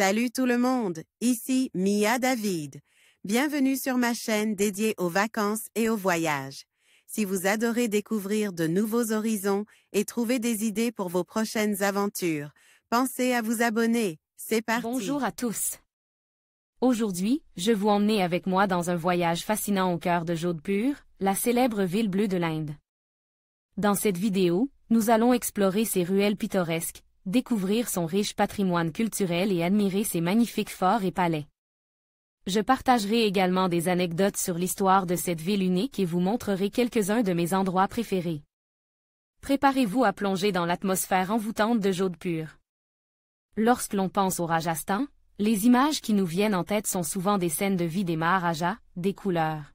Salut tout le monde, ici Mia David. Bienvenue sur ma chaîne dédiée aux vacances et aux voyages. Si vous adorez découvrir de nouveaux horizons et trouver des idées pour vos prochaines aventures, pensez à vous abonner. C'est parti! Bonjour à tous. Aujourd'hui, je vous emmène avec moi dans un voyage fascinant au cœur de Jodhpur, la célèbre ville bleue de l'Inde. Dans cette vidéo, nous allons explorer ses ruelles pittoresques, découvrir son riche patrimoine culturel et admirer ses magnifiques forts et palais. Je partagerai également des anecdotes sur l'histoire de cette ville unique et vous montrerai quelques-uns de mes endroits préférés. Préparez-vous à plonger dans l'atmosphère envoûtante de Jodhpur. Lorsque l'on pense au Rajasthan, les images qui nous viennent en tête sont souvent des scènes de vie des Maharajas, des couleurs,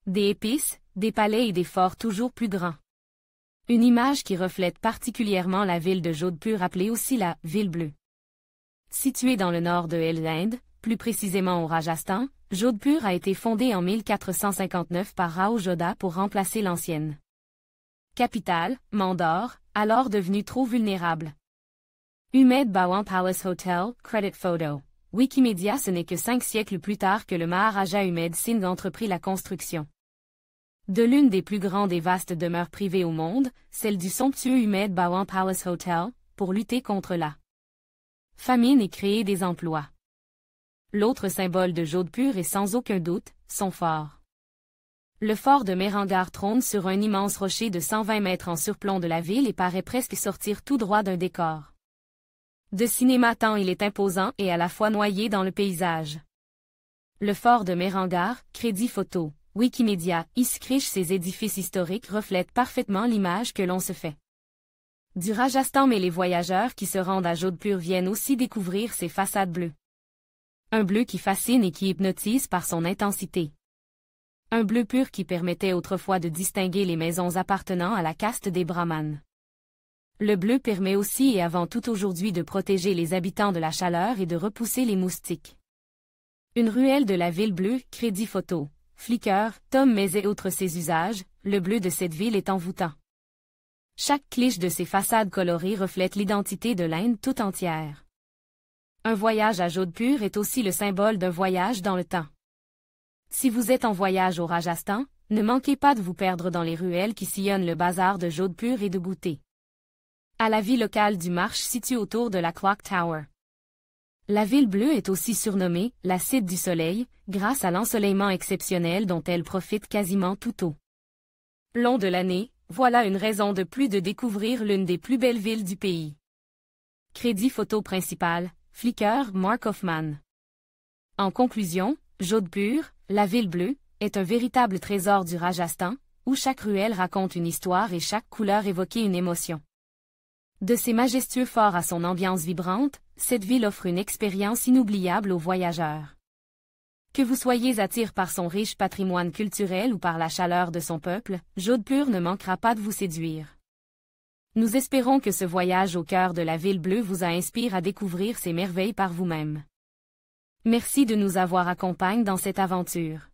des épices, des palais et des forts toujours plus grands. Une image qui reflète particulièrement la ville de Jodhpur appelée aussi la « ville bleue ». Située dans le nord de l'Inde, plus précisément au Rajasthan, Jodhpur a été fondée en 1459 par Rao Jodha pour remplacer l'ancienne capitale, Mandore, alors devenue trop vulnérable. Umaid Bhawan Palace Hotel, Credit Photo. Wikimedia. Ce n'est que 5 siècles plus tard que le Maharaja Umaid Singh entreprit la construction de l'une des plus grandes et vastes demeures privées au monde, celle du somptueux Umaid Bhawan Palace Hotel, pour lutter contre la famine et créer des emplois. L'autre symbole de Jodhpur est sans aucun doute, son fort. Le fort de Mehrangarh trône sur un immense rocher de 120 mètres en surplomb de la ville et paraît presque sortir tout droit d'un décor de cinéma tant il est imposant et à la fois noyé dans le paysage. Le fort de Mehrangarh, Crédit Photo. Wikimedia, Iskrish. Ces édifices historiques reflètent parfaitement l'image que l'on se fait du Rajasthan, mais les voyageurs qui se rendent à Jodhpur viennent aussi découvrir ses façades bleues. Un bleu qui fascine et qui hypnotise par son intensité. Un bleu pur qui permettait autrefois de distinguer les maisons appartenant à la caste des brahmanes. Le bleu permet aussi et avant tout aujourd'hui de protéger les habitants de la chaleur et de repousser les moustiques. Une ruelle de la ville bleue, Crédit Photo. Flickr, Tom mais et autres ses usages, le bleu de cette ville est envoûtant. Chaque cliché de ses façades colorées reflète l'identité de l'Inde tout entière. Un voyage à Jodhpur est aussi le symbole d'un voyage dans le temps. Si vous êtes en voyage au Rajasthan, ne manquez pas de vous perdre dans les ruelles qui sillonnent le bazar de Jodhpur et de goûter à la vie locale du marche située autour de la Clock Tower. La ville bleue est aussi surnommée « la Cité du Soleil » grâce à l'ensoleillement exceptionnel dont elle profite quasiment tout au long de l'année. Voilà une raison de plus de découvrir l'une des plus belles villes du pays. Crédit Photo principal, Flickr, Mark Hoffman. En conclusion, Jodhpur, la ville bleue, est un véritable trésor du Rajasthan, où chaque ruelle raconte une histoire et chaque couleur évoque une émotion. De ses majestueux forts à son ambiance vibrante, cette ville offre une expérience inoubliable aux voyageurs. Que vous soyez attiré par son riche patrimoine culturel ou par la chaleur de son peuple, Jodhpur ne manquera pas de vous séduire. Nous espérons que ce voyage au cœur de la ville bleue vous inspire à découvrir ces merveilles par vous-même. Merci de nous avoir accompagnés dans cette aventure.